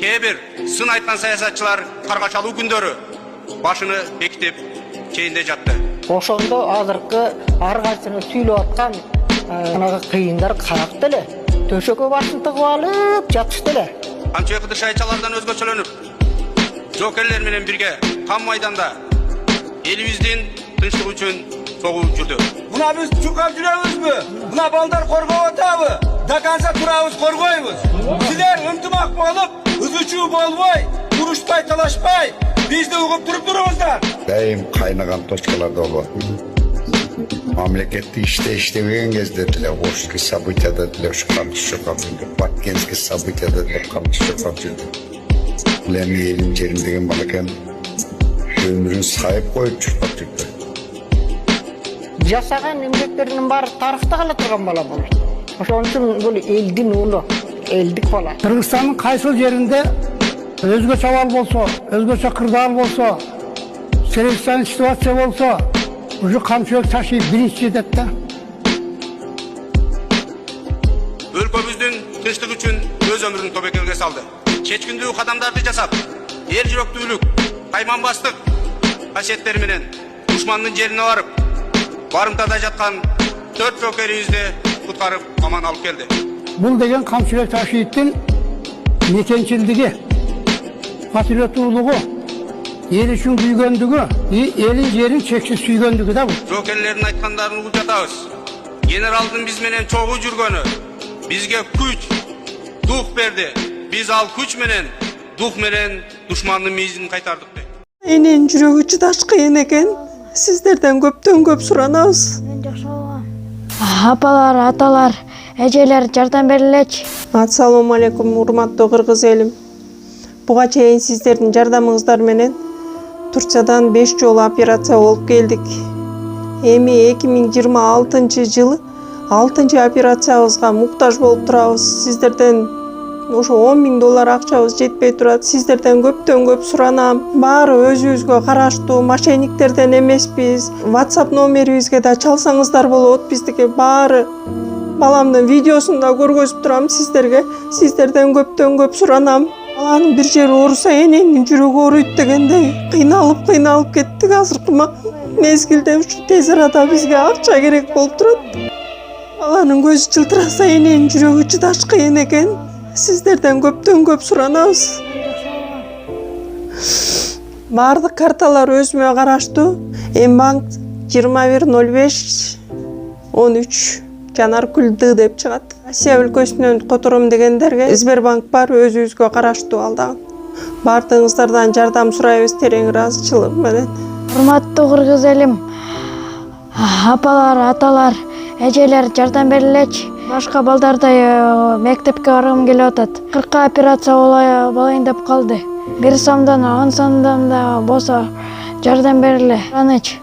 кээ бир сын айткан саясатчылар карга чалуу күндөрү башыны бекитип чейинде жатты. Ошондо азыркы ар кайсыны сүйлөп аткан анага кыйындар карап эле төшөккө башын тыгып алып жатышты эле. Камчы шайчалардан өзгөчөлөнүп, жокерлер менен бирге кам майданда элибиздин тынчтыгы үчүн согуп жүрдү. Мына биз чукап жүрөбүзбү? Мына балдар коргоп атабы? До конца турабыз, коргойбуз. Силер ынтымак болуп, үзүчүү болбой, урушпай, талашпай, бизди угуп туруңуздар. Дайым кайнаган точкаларда болот. Мамлекетти иштебеген кезде деле Орский событияда деле ушкап жүрдү. Баткенский событияда деле ушкап жүрдү. Бул эми элин жерин деген балакен өмүрүн сайып коюп чуркап жүрдү. Жасаган эмгектеринин баары тарыхта кала турган бала болот. Ошон үчүн бул элдин уулу, элдик бала. Кыргызстандын кайсыл жеринде өзгөчө абал болсо, өзгөчө кырдаал болсо, селекцион ситуация болсо, уже камчылык ташыйып биринчи жетет да. Өлкөбүздүн тынчтыгы үчүн өз өмүрүн тобокелге салды. Чечкиндүү кадамдарды жасап, эл жүрөктүүлүк, кайманбастык касиеттери менен душмандын жерине барып, барымтада жаткан 4 жокерибизди куткарып аман алып келди. Бул деген камчылык ташыйттын мекенчилдиги, патриоттуулугу, эл үчүн күйгөндүгү, элин жерин чексиз сүйгөндүгү да бул. Жокерлердин айткандарын угуп жатабыз. Генералдын биз менен чогуу жүргөнү бизге күч, дух берди. Биз ал күч менен, дух менен душмандын мийизин кайтардык. Эненин жүрөгү чыдаш кыйын экен. Сиздерден көптөн көп суранабыз. Апалар, аталар, эжелер жардам берилечи. Ассалому алейкум, урматтуу кыргыз элим. Буга чейин сиздердин жардамыңыздар менен Турциядан 5 жолу операция болуп келдик. Эми 2026 жылы 6 операциябызга муктаж болуп турабыз. Сиздерден ошо $10.000 акчабыз жетпей турат. Сиздерден көптөн көп суранам. Баары өзүбүзгө караштуу, мошенниктерден эмеспиз. WhatsApp номерибизге да чалсаңыздар болот. Биздики баары баламдын видеосун да көргөзүп турам сиздерге. Сиздерден көптөн көп суранам. Баланын бир жери ооруса эненин жүрөгү ооруйт дегендей кыйналып кеттик. Азыркы мезгилде ушу тез арада бизге акча керек болуп турат. Баланын көзү жылтыраса эненин жүрөгү чыдаш кыйын экен. Сиздерден көптөн көп суранабыз. Бардык карталар өзүмө караштуу. Мбанк 210513 Жанаркүл Д деп чыгат. Россия өлкөсүнөн котором дегендерге Сбербанк бар, өзүбүзгө караштуу алдаган. Бардыгыңыздардан жардам сурайбыз терең ыраазычылык менен. Урматтуу кыргыз элим, апалар, аталар, эжелер жардам берилечи. Башка балдардай мектепке баргым келип атат. 40 операция болайын деп калды. 1 сомдон 10 сомдон да болсо жардам бериле. Аныч.